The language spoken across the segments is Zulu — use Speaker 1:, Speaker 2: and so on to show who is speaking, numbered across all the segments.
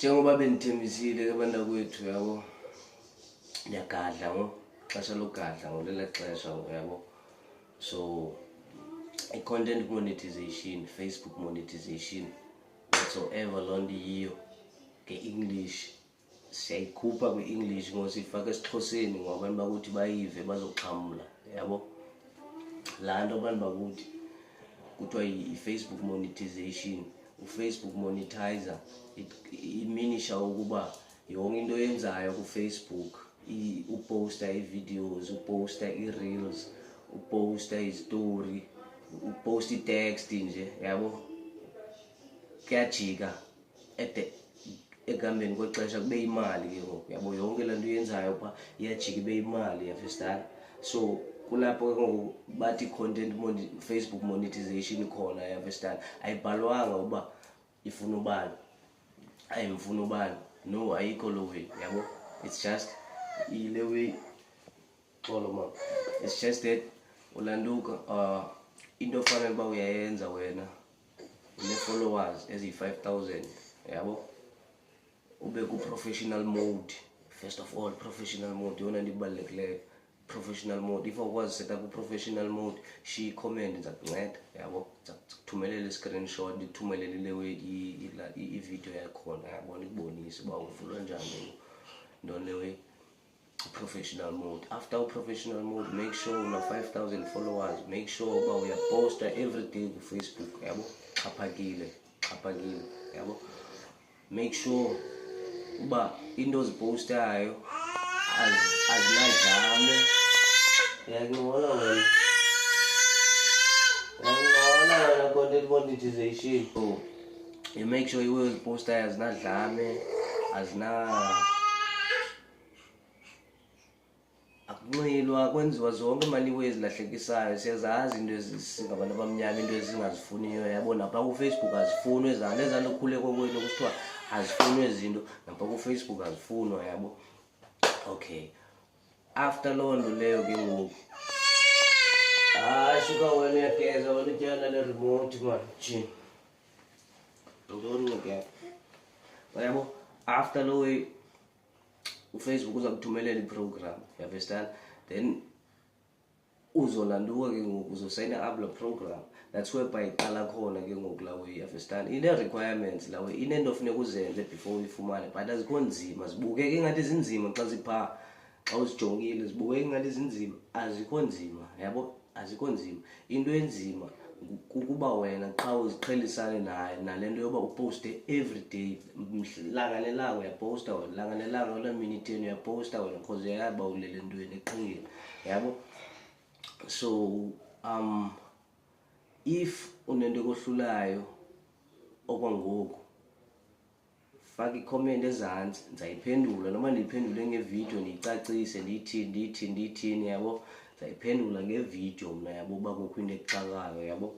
Speaker 1: Njengoba benithembisile ke bantakwethu yabo, ngiyagadla xesha lokugadla ngolela xesha yabo. So i-content monetization, Facebook monetization, whatsoever lonto yiyo nge-English siyayikhupha kwi-English ngosifaka esiXhoseni ngoba abantu bakuthi bayive bazoxhamla yabo. Laa nto abantu bakuthi kuthiwa i-Facebook monetization, u-Facebook monetizer, iminisha ukuba yonke into oyenzayo ku-Facebook, uposta i-videos, uposta i-reels, uposta i-story, uposta i-text nje yabo, kuyajika ekambeni kwexesha kube imali ke ngoku yabo. Yonke laa nto uyenzayo pha iyajika ibe imali, yafestana. So kulapho ke ngoku bathi content Facebook monetization khona, yafestana. Ayibhalwanga uba ifuna ubani, ayimfuna ubani, no, ayikho lo way yabo. It's just ile way xolo mama, it's just that ulanduka into ofanele uba uyayenza wena une-followers eziyi-5,000 yabo, ube ku-professional mode. First of all, professional mode yona nto ibalulekileyo. Professional mode, if awukwazi set up u-professional mode, shiya i-comment ndiza kunceda yabo, ndiza kuthumelela i-screenshot, ndikuthumelele ile way i-video yakhona yabo, ndikubonise uba uvulwa njani ntoni le way professional mode. After u-professional mode, make sure una 5,000 followers, make sure uba uyaposta everyday ku-Facebook yabo, xhaphakile yabo. Make sure uba into ozipostayo azinadlame. Yakubona wena, content monetization. So you make sure iwe ozipostayo azinadlame, akunxilwa, kwenziwa zonke mani ezilahlekisayo. Siyazazi into ezingabantu abamnyama, into ezingazifuniyo yabo. Napha ku-Facebook azifunwa ezanto okhuleko kwethu kusithiwa azifunwa ezinto, napha ku-Facebook azifunwa yabo. Okay, after loo nto leyo ke ngoku shuka wena uyageza, wena utyana le-remote man, jini ntoni ke yabo. After lo way uFacebook uza kuthumelela i-program, yafestana. Then uzolanduka ke ngoku uzosayina up la program. That's whereby iqala khona ke ngoku la way, yafestana. Ine-requirements la way, inento ofuneka uzenze before uyifumane, but azikho nzima. Zibukeka ingathi zinzima xa ziphaa, xa uzijongile zibukeka ingathi zinzima. Azikho nzima yabo, azikho nzima. Into enzima kukuba wena qha uziqhelisane nayo nale nto yoba uposte everyday. Langa nelanga uyaposta wena, langa nelanga ola minute uyaposta wena, because uyayazi uba ulele ntweni eqhingile yabo. So if unento ekohlulayo okwangoku, faka i-comment ezantsi, ndizayiphendula. Noma ndiyiphendule ngevideo ndiyicacise ndiyithini yabo, ndizayiphendula ngevideo mna yabo uba kukho into exakayo yabo.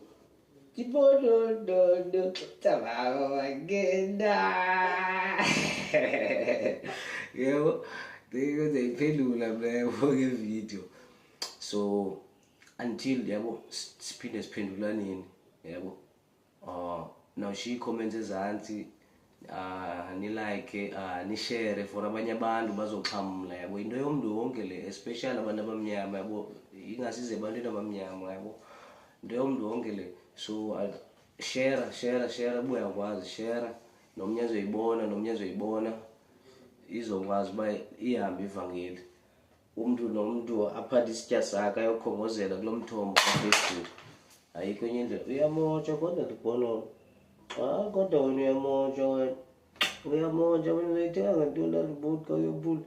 Speaker 1: Ibononono tababa magenda yabo, ndizayiphendula mna yabo ngevideo. So until yabo siphinde siphendulaneni yabo. Nawushiya ii-comments ezantsi, nilike, nishare for abanye abantu bazoxhamla yabo. Into yomntu wonke le, especially abantu abamnyama yabo, ingasize ebantwini abamnyama yabo, into yomntu wonke le. So share uba uyakwazi, share. Nomnye azoyibona izokwazi uba ihambe ivangeli. Umntu nomntu aphathe isitya sakhe ayokhongozela kulo mthombo kaFacebook. Ayikho enye indlela. Uyamotsha kodwa ndibona, kodwa wena uyamotsha wena, uyamotsha wena. Uyayithenga ngantoni laa remote xa uyopula?